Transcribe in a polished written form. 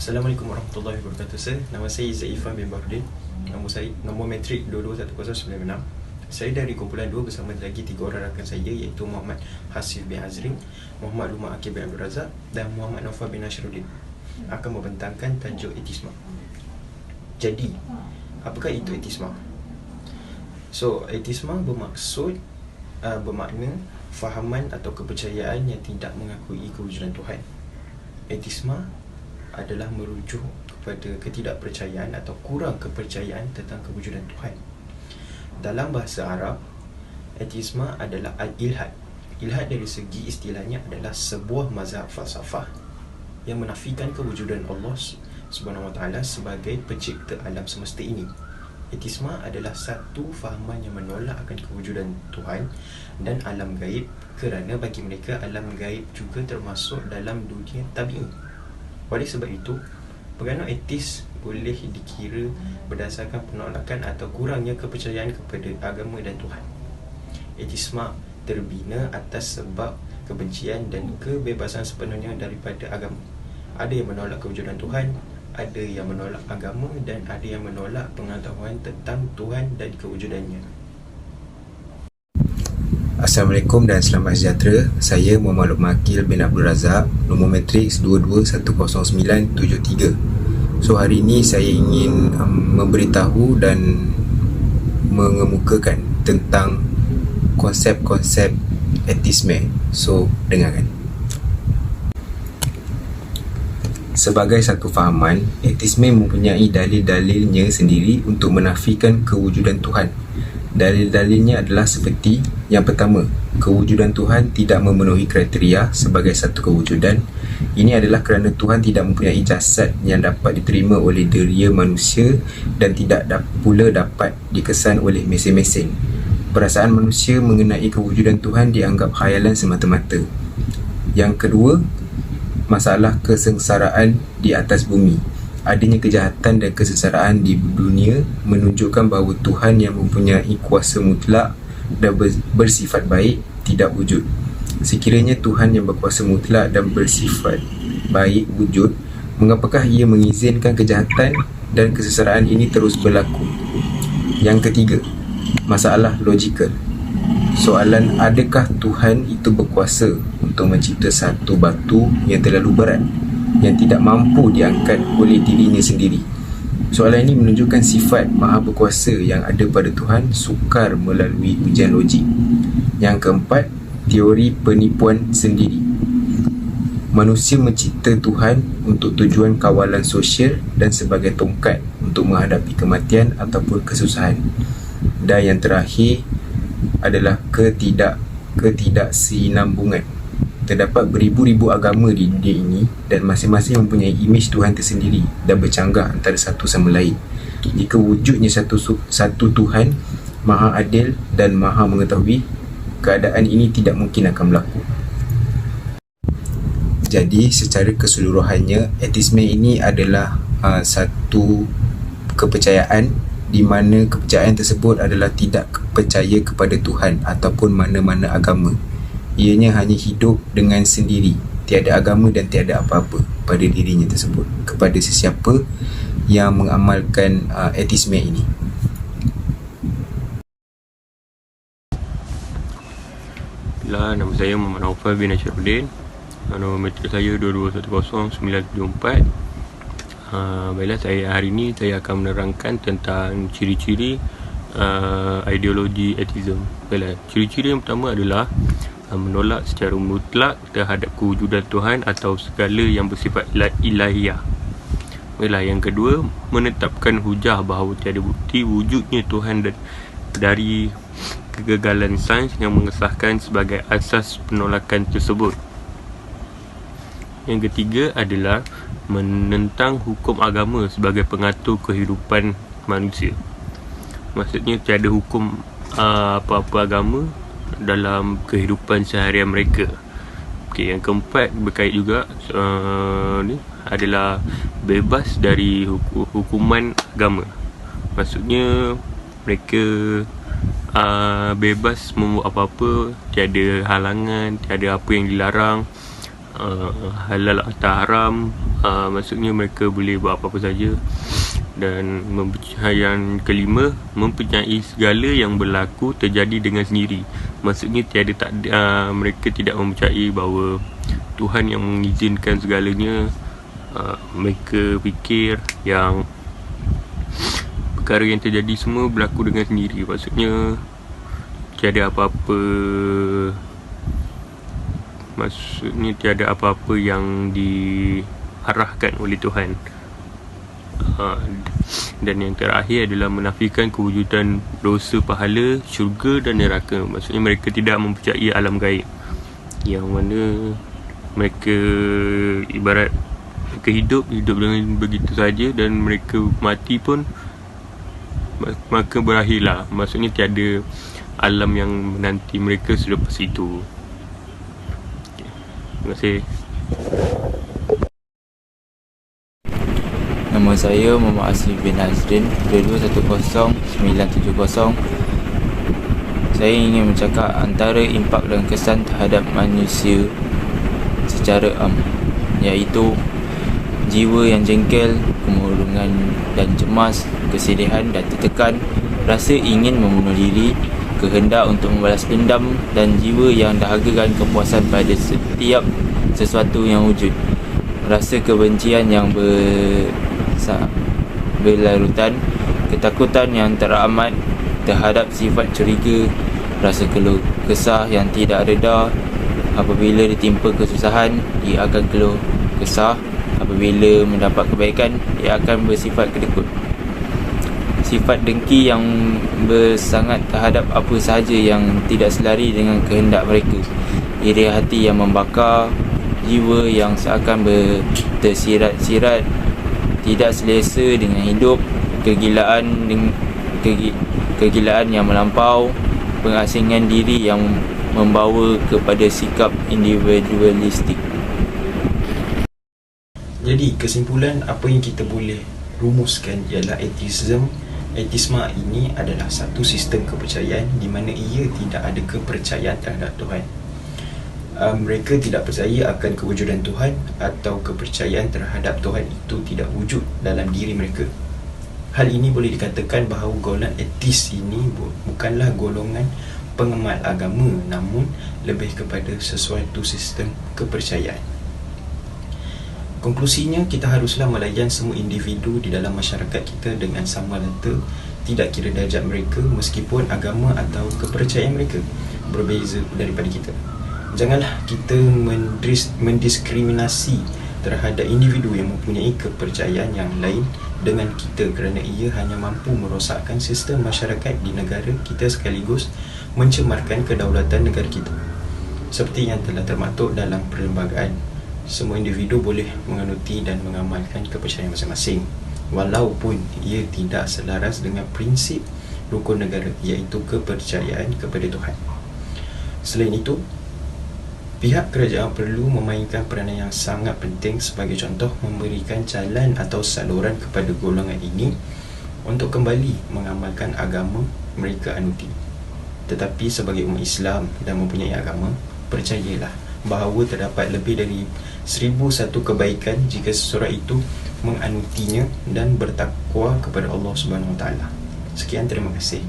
Assalamualaikum warahmatullahi wabarakatuh. Nama saya Zaifah bin Bahudin. Nombor metrik 221096. Saya dari kumpulan 2 bersama lagi 3 orang rakan saya, iaitu Muhammad Hasif bin Azrin, Muhammad Rumah Akil bin Abdul Razak dan Muhammad Naufal bin Nasruddin, akan membentangkan tajuk etisma. Jadi, apakah itu etisma? Etisma bermakna fahaman atau kepercayaan yang tidak mengakui kewujudan Tuhan. Etisma adalah merujuk kepada ketidakpercayaan atau kurang kepercayaan tentang kewujudan Tuhan. Dalam bahasa Arab, etisma adalah al-ilhad. Ilhad dari segi istilahnya adalah sebuah mazhab falsafah yang menafikan kewujudan Allah Subhanahu Wa Taala sebagai pencipta alam semesta ini. Etisma adalah satu fahaman yang menolak akan kewujudan Tuhan dan alam gaib, kerana bagi mereka alam gaib juga termasuk dalam dunia tabi'i. Oleh sebab itu, peranan etis boleh dikira berdasarkan penolakan atau kurangnya kepercayaan kepada agama dan Tuhan. Etisma terbina atas sebab kebencian dan kebebasan sepenuhnya daripada agama. Ada yang menolak kewujudan Tuhan, ada yang menolak agama, dan ada yang menolak pengetahuan tentang Tuhan dan kewujudannya. Assalamualaikum dan selamat sejahtera. Saya Muhammad Rumah Akil bin Abdul Razak, nombor matriks 22100973. Hari ini saya ingin memberitahu dan mengemukakan tentang konsep-konsep etisme. Dengarkan. Sebagai satu fahaman, etisme mempunyai dalil-dalilnya sendiri untuk menafikan kewujudan Tuhan. Dalil-dalilnya adalah seperti: yang pertama, kewujudan Tuhan tidak memenuhi kriteria sebagai satu kewujudan. Ini adalah kerana Tuhan tidak mempunyai jasad yang dapat diterima oleh deria manusia dan tidak pula dapat dikesan oleh mesin-mesin. Perasaan manusia mengenai kewujudan Tuhan dianggap khayalan semata-mata. Yang kedua, masalah kesengsaraan di atas bumi. Adanya kejahatan dan kesengsaraan di dunia menunjukkan bahawa Tuhan yang mempunyai kuasa mutlak dan bersifat baik tidak wujud. Sekiranya Tuhan yang berkuasa mutlak dan bersifat baik wujud, mengapakah ia mengizinkan kejahatan dan kesengsaraan ini terus berlaku? Yang ketiga, masalah logikal. Soalan, adakah Tuhan itu berkuasa untuk mencipta satu batu yang terlalu berat, yang tidak mampu diangkat oleh dirinya sendiri? Soalan ini menunjukkan sifat maha berkuasa yang ada pada Tuhan sukar melalui ujian logik. Yang keempat, teori penipuan sendiri. Manusia mencipta Tuhan untuk tujuan kawalan sosial dan sebagai tongkat untuk menghadapi kematian ataupun kesusahan. Dan yang terakhir adalah ketidaksinambungan. Terdapat beribu-ribu agama di dunia ini dan masing-masing mempunyai imej Tuhan tersendiri dan bercanggah antara satu sama lain. Jika wujudnya satu Tuhan maha adil dan maha mengetahui, keadaan ini tidak mungkin akan berlaku. Jadi secara keseluruhannya, etisme ini adalah satu kepercayaan di mana kepercayaan tersebut adalah tidak percaya kepada Tuhan ataupun mana-mana agama. Ianya hanya hidup dengan sendiri, tiada agama dan tiada apa-apa pada dirinya tersebut, kepada sesiapa yang mengamalkan etisme ini. Nama saya Muhammad Naufal bin Nasruddin. Nombor metrik saya 22100974. Baiklah, hari ini saya akan menerangkan tentang ciri-ciri ideologi etism. Baiklah, ciri-ciri yang pertama adalah menolak secara mutlak terhadap kewujudan Tuhan atau segala yang bersifat ilahiyah. Baiklah, yang kedua, menetapkan hujah bahawa tiada bukti wujudnya Tuhan dari kegagalan sains yang mengesahkan sebagai asas penolakan tersebut. Yang ketiga adalah menentang hukum agama sebagai pengatur kehidupan manusia. Maksudnya tiada hukum apa-apa agama dalam kehidupan seharian mereka. Yang keempat berkait juga ni adalah bebas dari hukuman agama. Maksudnya mereka bebas membuat apa-apa, tiada halangan, tiada apa yang dilarang, halal atau haram, Maksudnya mereka boleh buat apa-apa saja. Dan yang kelima, mempunyai segala yang berlaku terjadi dengan sendiri. Maksudnya mereka tidak mempercayai bahawa Tuhan yang mengizinkan segalanya. Mereka fikir yang perkara yang terjadi semua berlaku dengan sendiri. Maksudnya tiada apa-apa yang diarahkan oleh Tuhan. Dan yang terakhir adalah menafikan kewujudan dosa, pahala, syurga dan neraka. Maksudnya mereka tidak mempercayai alam gaib, yang mana mereka ibarat mereka hidup dengan begitu saja, dan mereka mati pun maka berakhirlah. Maksudnya tiada alam yang menanti mereka selepas itu. Terima kasih. Nama saya Muhammad Asif bin Azrin, 2210-970. Saya ingin bercakap antara impak dan kesan terhadap manusia secara iaitu jiwa yang jengkel, kemurungan dan cemas, kesedihan dan tertekan, rasa ingin membunuh diri, kehendak untuk membalas dendam, dan jiwa yang dahagakan kepuasan pada setiap sesuatu yang wujud. Rasa kebencian yang berlarutan, ketakutan yang teramat terhadap sifat curiga, rasa keluh kesah yang tidak reda. Apabila ditimpa kesusahan, ia akan keluh kesah. Apabila mendapat kebaikan, ia akan bersifat kedekut. Sifat dengki yang bersangat terhadap apa sahaja yang tidak selari dengan kehendak mereka. Iri hati yang membakar, jiwa yang seakan tersirat-sirat, tidak selesa dengan hidup, kegilaan yang melampau, pengasingan diri yang membawa kepada sikap individualistik. Jadi kesimpulan apa yang kita boleh rumuskan ialah ateisme ini adalah satu sistem kepercayaan di mana ia tidak ada kepercayaan terhadap Tuhan. Mereka tidak percaya akan kewujudan Tuhan atau kepercayaan terhadap Tuhan itu tidak wujud dalam diri mereka. Hal ini boleh dikatakan bahawa golongan etis ini bukanlah golongan pengamal agama, namun lebih kepada sesuatu sistem kepercayaan. Konklusinya, kita haruslah melayan semua individu di dalam masyarakat kita dengan sama rata, tidak kira darjat mereka, meskipun agama atau kepercayaan mereka berbeza daripada kita. Janganlah kita mendiskriminasi terhadap individu yang mempunyai kepercayaan yang lain dengan kita, kerana ia hanya mampu merosakkan sistem masyarakat di negara kita sekaligus mencemarkan kedaulatan negara kita. Seperti yang telah termaktub dalam perlembagaan, semua individu boleh menganuti dan mengamalkan kepercayaan masing-masing, walaupun ia tidak selaras dengan prinsip rukun negara, iaitu kepercayaan kepada Tuhan. Selain itu, pihak kerajaan perlu memainkan peranan yang sangat penting, sebagai contoh memberikan jalan atau saluran kepada golongan ini untuk kembali mengamalkan agama mereka anuti. Tetapi sebagai umat Islam dan mempunyai agama, percayalah bahawa terdapat lebih dari 1001 kebaikan jika seseorang itu menganutinya dan bertakwa kepada Allah Subhanahu Wa Taala. Sekian, terima kasih.